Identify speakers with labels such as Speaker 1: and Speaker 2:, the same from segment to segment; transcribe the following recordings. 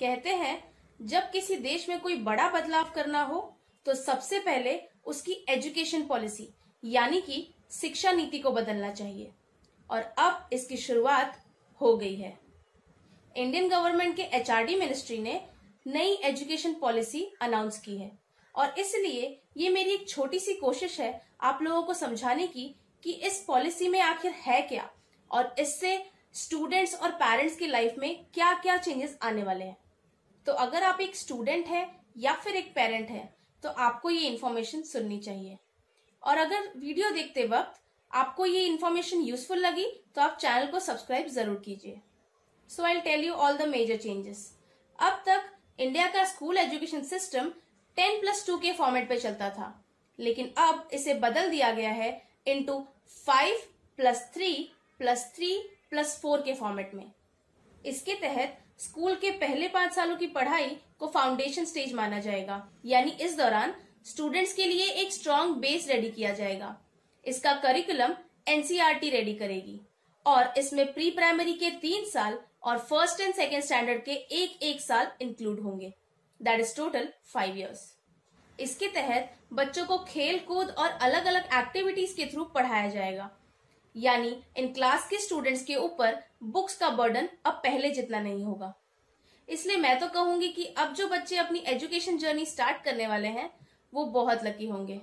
Speaker 1: कहते हैं जब किसी देश में कोई बड़ा बदलाव करना हो तो सबसे पहले उसकी एजुकेशन पॉलिसी यानी कि शिक्षा नीति को बदलना चाहिए और अब इसकी शुरुआत हो गई है। इंडियन गवर्नमेंट के एचआरडी मिनिस्ट्री ने नई एजुकेशन पॉलिसी अनाउंस की है और इसलिए ये मेरी एक छोटी सी कोशिश है आप लोगों को समझाने की कि इस पॉलिसी में आखिर है क्या और इससे स्टूडेंट्स और पेरेंट्स की लाइफ में क्या क्या चेंजेस आने वाले हैं। तो अगर आप एक स्टूडेंट है या फिर एक पेरेंट है तो आपको ये इन्फॉर्मेशन सुननी चाहिए और अगर वीडियो देखते वक्त आपको ये इन्फॉर्मेशन यूजफुल लगी तो आप चैनल को सब्सक्राइब जरूर कीजिए। So I will tell you all the major changes. अब तक इंडिया का स्कूल एजुकेशन सिस्टम 10+2 के फॉर्मेट पे चलता था, लेकिन अब इसे बदल दिया गया है इनटू 5+3+3+4 के फॉर्मेट में। इसके तहत स्कूल के पहले 5 सालों की पढ़ाई को फाउंडेशन स्टेज माना जाएगा, यानी इस दौरान स्टूडेंट्स के लिए एक स्ट्रॉन्ग बेस रेडी किया जाएगा। इसका करिकुलम एनसीईआरटी रेडी करेगी और इसमें प्री प्राइमरी के 3 साल और फर्स्ट एंड सेकेंड स्टैंडर्ड के एक साल इंक्लूड होंगे, दैट इज टोटल 5 years। इसके तहत बच्चों को खेल कूद और अलग अलग एक्टिविटीज के थ्रू पढ़ाया जाएगा, यानी इन क्लास के स्टूडेंट्स के ऊपर बुक्स का बर्डन अब पहले जितना नहीं होगा। इसलिए मैं तो कहूंगी कि अब जो बच्चे अपनी एजुकेशन जर्नी स्टार्ट करने वाले हैं वो बहुत लकी होंगे।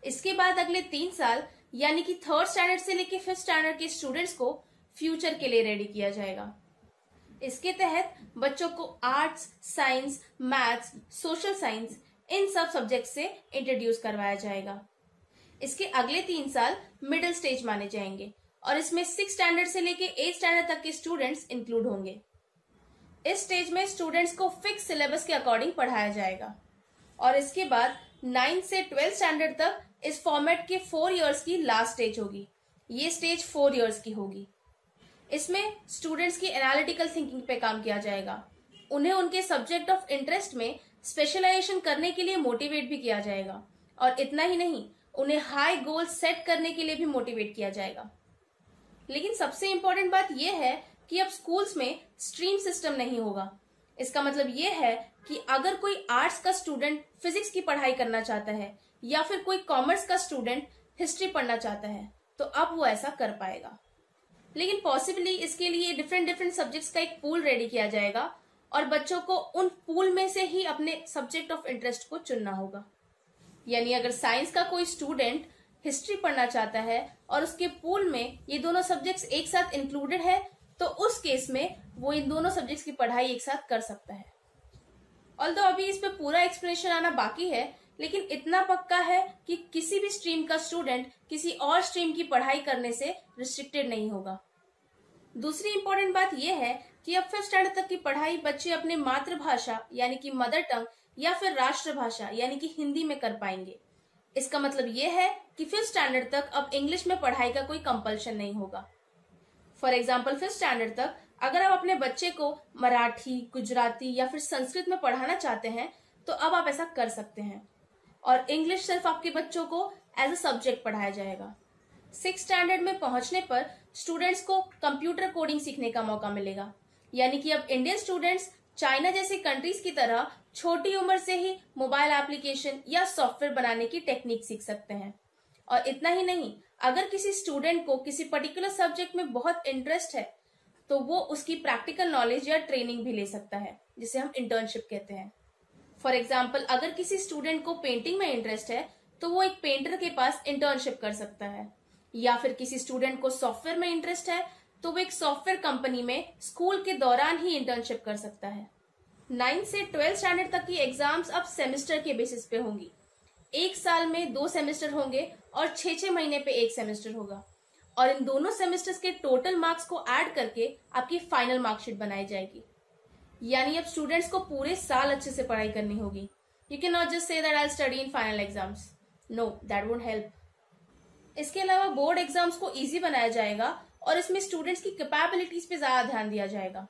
Speaker 1: इसके बाद अगले 3 साल यानी कि 3rd स्टैंडर्ड से लेकर 5th स्टैंडर्ड के स्टूडेंट्स को फ्यूचर के लिए रेडी किया जाएगा। इसके तहत बच्चों को arts, science, maths, social science इन सब सब्जेक्ट से इंट्रोड्यूस करवाया जाएगा। इसके अगले 3 साल मिडिल स्टेज माने जाएंगे और इसमें 6th स्टैंडर्ड से लेके 8th स्टैंडर्ड तक के स्टूडेंट्स इंक्लूड होंगे। इस स्टेज में स्टूडेंट्स को फिक्स सिलेबस के अकॉर्डिंग पढ़ाया जाएगा और इसके बाद 9th से 12th स्टैंडर्ड तक इस फॉर्मेट के 4 years की लास्ट स्टेज होगी। ये स्टेज 4 years की होगी। इसमें स्टूडेंट्स की एनालिटिकल थिंकिंग पे काम किया जाएगा। उन्हें उनके सब्जेक्ट ऑफ इंटरेस्ट में स्पेशलाइजेशन करने के लिए मोटिवेट भी किया जाएगा और इतना ही नहीं, उन्हें हाई गोल सेट करने के लिए भी मोटिवेट किया जाएगा। लेकिन सबसे इंपॉर्टेंट बात यह है कि अब स्कूल्स में स्ट्रीम सिस्टम नहीं होगा। इसका मतलब यह है कि अगर कोई आर्ट्स का स्टूडेंट फिजिक्स की पढ़ाई करना चाहता है या फिर कोई कॉमर्स का स्टूडेंट हिस्ट्री पढ़ना चाहता है तो अब वो ऐसा कर पाएगा। लेकिन पॉसिबली इसके लिए डिफरेंट सब्जेक्ट्स का एक पूल रेडी किया जाएगा और बच्चों को उन पूल में से ही अपने सब्जेक्ट ऑफ इंटरेस्ट को चुनना होगा। यानी अगर साइंस का कोई स्टूडेंट हिस्ट्री पढ़ना चाहता है और उसके पूल में ये दोनों सब्जेक्ट्स एक साथ इंक्लूडेड है तो उस केस में वो इन दोनों सब्जेक्ट्स की पढ़ाई एक साथ कर सकता है। ऑल्दो अभी इस पे पूरा एक्सप्लेनेशन आना बाकी है, लेकिन इतना पक्का है कि किसी भी स्ट्रीम का स्टूडेंट किसी और स्ट्रीम की पढ़ाई करने से रिस्ट्रिक्टेड नहीं होगा। दूसरी इंपॉर्टेंट बात यह है कि अब 5th स्टैंडर्ड तक की पढ़ाई बच्चे अपने मातृभाषा यानी कि मदर टंग या फिर राष्ट्रभाषा यानी कि हिंदी में कर पाएंगे। इसका मतलब यह है कि 5th स्टैंडर्ड तक अब इंग्लिश में पढ़ाई का कोई कंपल्शन नहीं होगा। फॉर एग्जाम्पल 5th स्टैंडर्ड तक अगर आप अपने बच्चे को मराठी, गुजराती या फिर संस्कृत में पढ़ाना चाहते हैं तो अब आप ऐसा कर सकते हैं और इंग्लिश सिर्फ आपके बच्चों को एज अ सब्जेक्ट पढ़ाया जाएगा। 6th स्टैंडर्ड में पहुंचने पर स्टूडेंट्स को कंप्यूटर कोडिंग सीखने का मौका मिलेगा, यानी कि अब इंडियन स्टूडेंट्स चाइना जैसी कंट्रीज की तरह छोटी उम्र से ही मोबाइल एप्लीकेशन या सॉफ्टवेयर बनाने की टेक्निक सीख सकते हैं। और इतना ही नहीं, अगर किसी स्टूडेंट को किसी पर्टिकुलर सब्जेक्ट में बहुत इंटरेस्ट है तो वो उसकी प्रैक्टिकल नॉलेज या ट्रेनिंग भी ले सकता है, जिसे हम इंटर्नशिप कहते हैं। फॉर एग्जाम्पल अगर किसी स्टूडेंट को पेंटिंग में इंटरेस्ट है तो वो एक पेंटर के पास इंटर्नशिप कर सकता है, या फिर किसी स्टूडेंट को सॉफ्टवेयर में इंटरेस्ट है तो वो एक सॉफ्टवेयर कंपनी में स्कूल के दौरान ही इंटर्नशिप कर सकता है। 9th से 12th स्टैंडर्ड तक की एग्जाम्स अब सेमेस्टर के बेसिस पे होंगी। 1 साल में 2 सेमेस्टर होंगे और 6 महीने पे 1 सेमेस्टर होगा और इन दोनों सेमेस्टर्स के टोटल मार्क्स को ऐड करके आपकी फाइनल मार्कशीट बनाई जाएगी। यानी अब स्टूडेंट्स को पूरे साल अच्छे से पढ़ाई करनी होगी। You can not just say that I will study in final exams, no, that won't help. इसके अलावा बोर्ड एग्जाम्स को इजी बनाया जाएगा और इसमें स्टूडेंट्स की कैपेबिलिटीज पे ज्यादा ध्यान दिया जाएगा।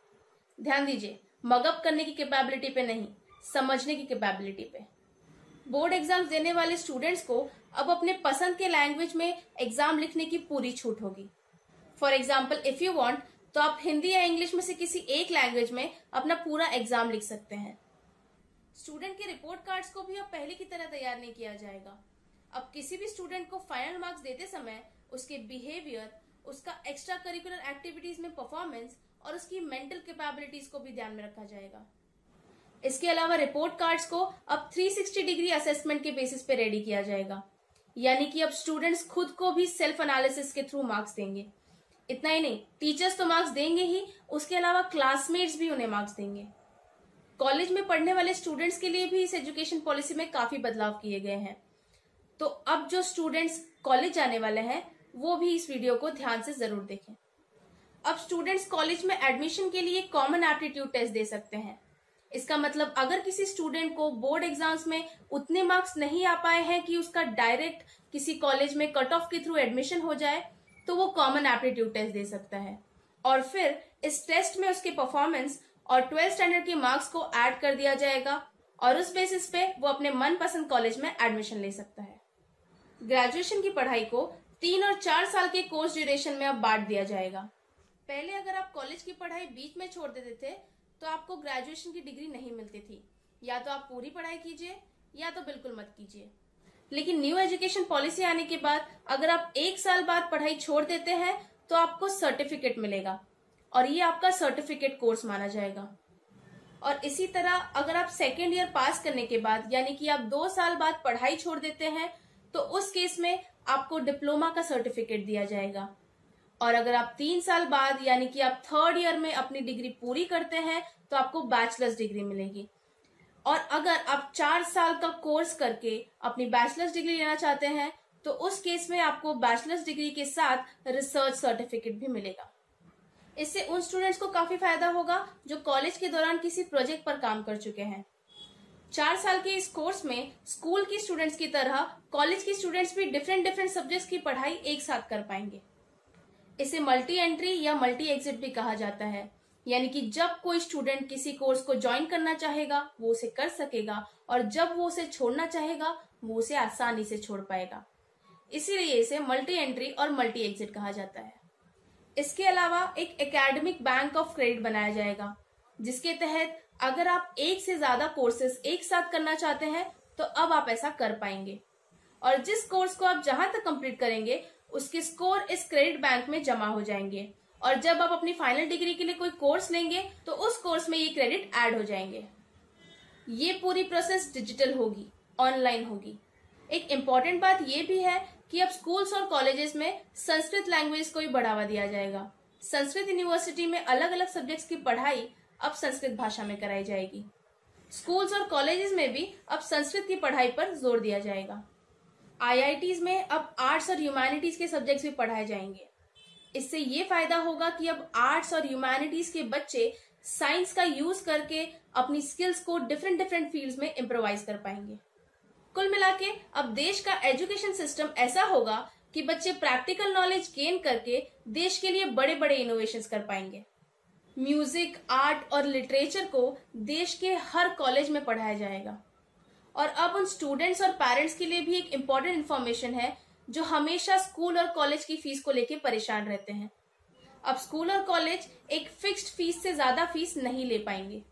Speaker 1: ध्यान दीजिए, मगअप करने की कैपेबिलिटी पे नहीं, समझने की कैपेबिलिटी पे। बोर्ड एग्जाम्स देने वाले स्टूडेंट्स को अब अपने पसंद के लैंग्वेज में एग्जाम लिखने की पूरी छूट होगी। For example if you want तो आप हिंदी या इंग्लिश में से किसी एक लैंग्वेज में अपना पूरा एग्जाम लिख सकते हैं। स्टूडेंट के रिपोर्ट कार्ड्स को भी अब पहले की तरह तैयार नहीं किया जाएगा। अब किसी भी स्टूडेंट को फाइनल मार्क्स देते समय उसके बिहेवियर, उसका एक्स्ट्रा करिकुलर एक्टिविटीज में परफॉर्मेंस और उसकी मेंटल कैपेबिलिटीज को भी ध्यान में रखा जाएगा। इसके अलावा रिपोर्ट कार्ड्स को अब 360 डिग्री असेसमेंट के बेसिस पे रेडी किया जाएगा, यानी कि अब स्टूडेंट्स खुद को भी सेल्फ एनालिसिस के थ्रू मार्क्स देंगे। इतना ही नहीं, टीचर्स तो मार्क्स देंगे ही, उसके अलावा क्लासमेट्स भी उन्हें मार्क्स देंगे। कॉलेज में पढ़ने वाले स्टूडेंट्स के लिए भी इस एजुकेशन पॉलिसी में काफी बदलाव किए गए हैं। तो अब जो स्टूडेंट्स कॉलेज जाने वाले हैं वो भी इस वीडियो को ध्यान से जरूर देखें। अब स्टूडेंट्स कॉलेज में एडमिशन के लिए कॉमन एप्टीट्यूड टेस्ट दे सकते हैं। इसका मतलब अगर किसी स्टूडेंट को बोर्ड एग्जाम्स में उतने मार्क्स नहीं आ पाए हैं कि उसका डायरेक्ट किसी कॉलेज में कट ऑफ के थ्रू एडमिशन हो जाए, तो वो कॉमन एप्टीट्यूड टेस्ट दे सकता है और फिर इस टेस्ट में उसके परफॉर्मेंस और 12th स्टैंडर्ड के मार्क्स को ऐड कर दिया जाएगा और उस बेसिस पे वो अपने मनपसंद कॉलेज में एडमिशन ले सकता है। ग्रेजुएशन की पढ़ाई को 3 और 4 साल के कोर्स ड्यूरेशन में अब बांट दिया जाएगा। पहले अगर आप कॉलेज की पढ़ाई बीच में छोड़ देते थे तो आपको ग्रेजुएशन की डिग्री नहीं मिलती थी। या तो आप पूरी पढ़ाई कीजिए या तो बिल्कुल मत कीजिए। लेकिन न्यू एजुकेशन पॉलिसी आने के बाद अगर आप 1 साल बाद पढ़ाई छोड़ देते हैं तो आपको सर्टिफिकेट मिलेगा और ये आपका सर्टिफिकेट कोर्स माना जाएगा। और इसी तरह अगर आप 2nd ईयर पास करने के बाद यानी कि आप 2 साल बाद पढ़ाई छोड़ देते हैं तो उस केस में आपको डिप्लोमा का सर्टिफिकेट दिया जाएगा। और अगर आप 3 साल बाद यानी कि आप 3rd ईयर में अपनी डिग्री पूरी करते हैं तो आपको बैचलर्स डिग्री मिलेगी। और अगर आप 4 साल का कोर्स करके अपनी बैचलर्स डिग्री लेना चाहते हैं तो उस केस में आपको बैचलर्स डिग्री के साथ रिसर्च सर्टिफिकेट भी मिलेगा। इससे उन स्टूडेंट्स को काफी फायदा होगा जो कॉलेज के दौरान किसी प्रोजेक्ट पर काम कर चुके हैं। 4 साल के इस कोर्स में स्कूल की स्टूडेंट्स की तरह कॉलेज की स्टूडेंट्स भी डिफरेंट सब्जेक्ट्स की पढ़ाई एक साथ कर पाएंगे। इसे मल्टी एंट्री या मल्टी एग्जिट भी कहा जाता है, यानी कि जब कोई स्टूडेंट किसी कोर्स को ज्वाइन करना चाहेगा वो उसे कर सकेगा और जब वो उसे छोड़ना चाहेगा वो उसे आसानी से छोड़ पाएगा। इसीलिए इसे मल्टी एंट्री और मल्टी एग्जिट कहा जाता है। इसके अलावा एक एकेडमिक बैंक ऑफ क्रेडिट बनाया जाएगा, जिसके तहत अगर आप 1 से ज्यादा कोर्सेज एक साथ करना चाहते हैं तो अब आप ऐसा कर पाएंगे और जिस कोर्स को आप जहां तक कंप्लीट करेंगे उसके स्कोर इस क्रेडिट बैंक में जमा हो जाएंगे और जब आप अपनी फाइनल डिग्री के लिए कोई कोर्स लेंगे तो उस कोर्स में ये क्रेडिट ऐड हो जाएंगे। ये पूरी प्रोसेस डिजिटल होगी, ऑनलाइन होगी। एक इम्पॉर्टेंट बात ये भी है कि अब स्कूल्स और कॉलेजेस में संस्कृत लैंग्वेज को भी बढ़ावा दिया जाएगा। संस्कृत यूनिवर्सिटी में अलग अलग सब्जेक्ट्स की पढ़ाई अब संस्कृत भाषा में कराई जाएगी। स्कूल्स और कॉलेजेस में भी अब संस्कृत की पढ़ाई पर जोर दिया जाएगा। IITs में अब आर्ट्स और ह्यूमैनिटीज के सब्जेक्ट्स भी पढ़ाए जाएंगे। इससे ये फायदा होगा कि अब आर्ट्स और ह्यूमैनिटीज के बच्चे साइंस का यूज करके अपनी स्किल्स को डिफरेंट फील्ड्स में इम्प्रोवाइज कर पाएंगे। कुल मिला के अब देश का एजुकेशन सिस्टम ऐसा होगा कि बच्चे प्रैक्टिकल नॉलेज गेन करके देश के लिए बड़े बड़े इनोवेशंस कर पाएंगे। म्यूजिक, आर्ट और लिटरेचर को देश के हर कॉलेज में पढ़ाया जाएगा। और अब उन स्टूडेंट्स और पेरेंट्स के लिए भी एक इम्पॉर्टेंट इन्फॉर्मेशन है जो हमेशा स्कूल और कॉलेज की फीस को लेकर परेशान रहते हैं। अब स्कूल और कॉलेज एक फिक्स्ड फीस से ज्यादा फीस नहीं ले पाएंगे।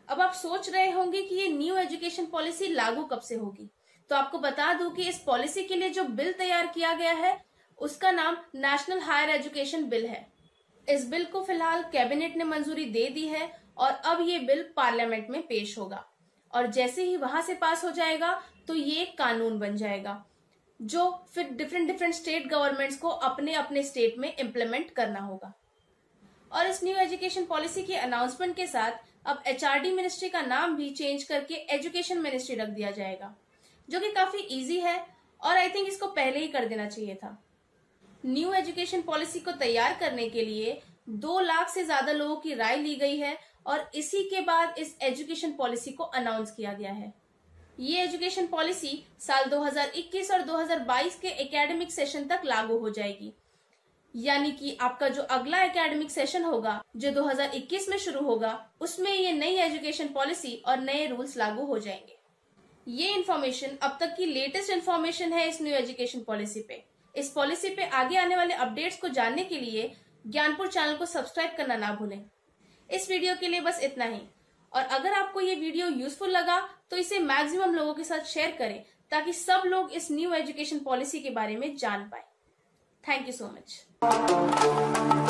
Speaker 1: अब आप सोच रहे होंगे कि ये न्यू एजुकेशन पॉलिसी लागू कब से होगी, तो आपको बता दूं कि इस पॉलिसी के लिए जो बिल तैयार किया गया है उसका नाम नेशनल हायर एजुकेशन बिल है। इस बिल को फिलहाल कैबिनेट ने मंजूरी दे दी है और अब ये बिल पार्लियामेंट में पेश होगा और जैसे ही वहां से पास हो जाएगा तो ये एक कानून बन जाएगा जो फिर डिफरेंट स्टेट गवर्नमेंट्स को अपने अपने स्टेट में इम्प्लीमेंट करना होगा। और इस न्यू एजुकेशन पॉलिसी के अनाउंसमेंट के साथ अब HRD मिनिस्ट्री का नाम भी चेंज करके एजुकेशन मिनिस्ट्री रख दिया जाएगा, जो कि काफी इजी है और आई थिंक इसको पहले ही कर देना चाहिए था। न्यू एजुकेशन पॉलिसी को तैयार करने के लिए 2 लाख से ज्यादा लोगों की राय ली गई है और इसी के बाद इस एजुकेशन पॉलिसी को अनाउंस किया गया है। ये एजुकेशन पॉलिसी साल 2021 और 2022 के एकेडमिक सेशन तक लागू हो जाएगी, यानी कि आपका जो अगला एकेडमिक सेशन होगा जो 2021 में शुरू होगा उसमें ये नई एजुकेशन पॉलिसी और नए रूल्स लागू हो जाएंगे। ये इन्फॉर्मेशन अब तक की लेटेस्ट इन्फॉर्मेशन है इस न्यू एजुकेशन पॉलिसी पे। इस पॉलिसी पे आगे आने वाले अपडेट्स को जानने के लिए ज्ञानपुर चैनल को सब्सक्राइब करना ना भूलें। इस वीडियो के लिए बस इतना ही। और अगर आपको ये वीडियो यूजफुल लगा तो इसे मैक्सिमम लोगों के साथ शेयर करें ताकि सब लोग इस न्यू एजुकेशन पॉलिसी के बारे में जान पाए। Thank you so much.